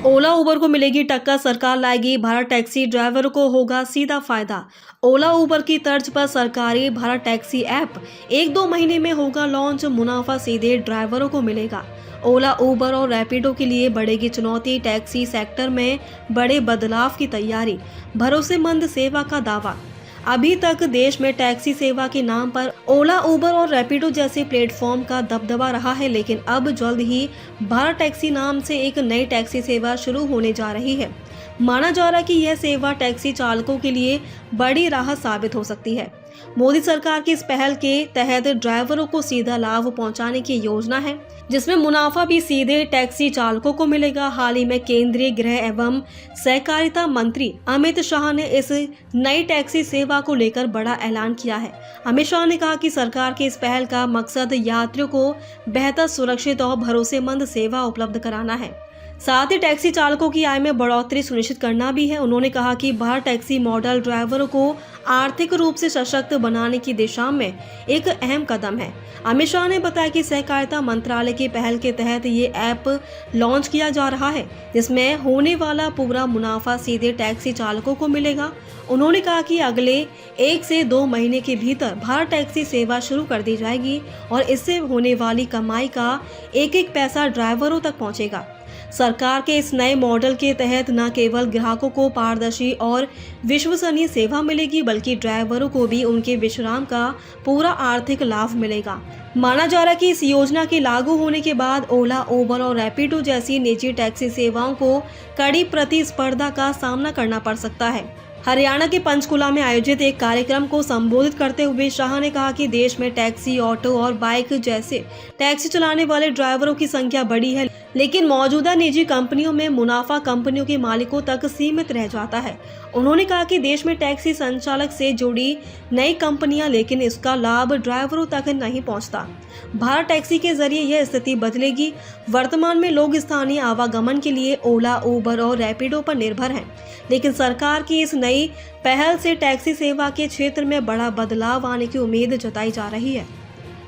ओला उबर को मिलेगी टक्कर, सरकार लाएगी भारत टैक्सी, ड्राइवरों को होगा सीधा फायदा। ओला उबर की तर्ज पर सरकारी भारत टैक्सी ऐप 1-2 महीने में होगा लॉन्च, मुनाफा सीधे ड्राइवरों को मिलेगा। ओला उबर और रैपिडो के लिए बढ़ेगी चुनौती, टैक्सी सेक्टर में बड़े बदलाव की तैयारी, भरोसेमंद सेवा का दावा। अभी तक देश में टैक्सी सेवा के नाम पर ओला, उबर और रैपिडो जैसे प्लेटफॉर्म का दबदबा रहा है, लेकिन अब जल्द ही भारत टैक्सी नाम से एक नई टैक्सी सेवा शुरू होने जा रही है। माना जा रहा है कि यह सेवा टैक्सी चालकों के लिए बड़ी राहत साबित हो सकती है। मोदी सरकार की इस पहल के तहत ड्राइवरों को सीधा लाभ पहुंचाने की योजना है, जिसमें मुनाफा भी सीधे टैक्सी चालकों को मिलेगा। हाल ही में केंद्रीय गृह एवं सहकारिता मंत्री अमित शाह ने इस नई टैक्सी सेवा को लेकर बड़ा ऐलान किया है। अमित शाह ने कहा कि सरकार की इस पहल का मकसद यात्रियों को बेहतर, सुरक्षित और भरोसेमंद सेवा उपलब्ध कराना है, साथ ही टैक्सी चालकों की आय में बढ़ोतरी सुनिश्चित करना भी है। उन्होंने कहा कि भारत टैक्सी मॉडल ड्राइवरों को आर्थिक रूप से सशक्त बनाने की दिशा में एक अहम कदम है। अमित शाह ने बताया कि सहकारिता मंत्रालय की पहल के तहत ये ऐप लॉन्च किया जा रहा है, जिसमें होने वाला पूरा मुनाफा सीधे टैक्सी चालकों को मिलेगा। उन्होंने कहा कि अगले 1 से 2 महीने के भीतर भारत टैक्सी सेवा शुरू कर दी जाएगी और इससे होने वाली कमाई का एक-एक पैसा ड्राइवरों तक पहुंचेगा। सरकार के इस नए मॉडल के तहत न केवल ग्राहकों को पारदर्शी और विश्वसनीय सेवा मिलेगी, बल्कि ड्राइवरों को भी उनके विश्राम का पूरा आर्थिक लाभ मिलेगा। माना जा रहा है कि इस योजना के लागू होने के बाद ओला, उबर और रैपिडो जैसी निजी टैक्सी सेवाओं को कड़ी प्रतिस्पर्धा का सामना करना पड़ सकता है। हरियाणा के पंचकुला में आयोजित एक कार्यक्रम को संबोधित करते हुए शाह ने कहा कि देश में टैक्सी, ऑटो और बाइक जैसे टैक्सी चलाने वाले ड्राइवरों की संख्या बढ़ी है, लेकिन मौजूदा निजी कंपनियों में मुनाफा कंपनियों के मालिकों तक सीमित रह जाता है। उन्होंने कहा कि देश में टैक्सी संचालक से जुड़ी नई कंपनियां, लेकिन इसका लाभ ड्राइवरों तक नहीं पहुंचता। भारत टैक्सी के जरिए यह स्थिति बदलेगी। वर्तमान में लोग स्थानीय आवागमन के लिए ओला, उबर और रैपिडो पर निर्भर हैं, लेकिन सरकार की इस नई पहल से टैक्सी सेवा के क्षेत्र में बड़ा बदलाव आने की उम्मीद जताई जा रही है।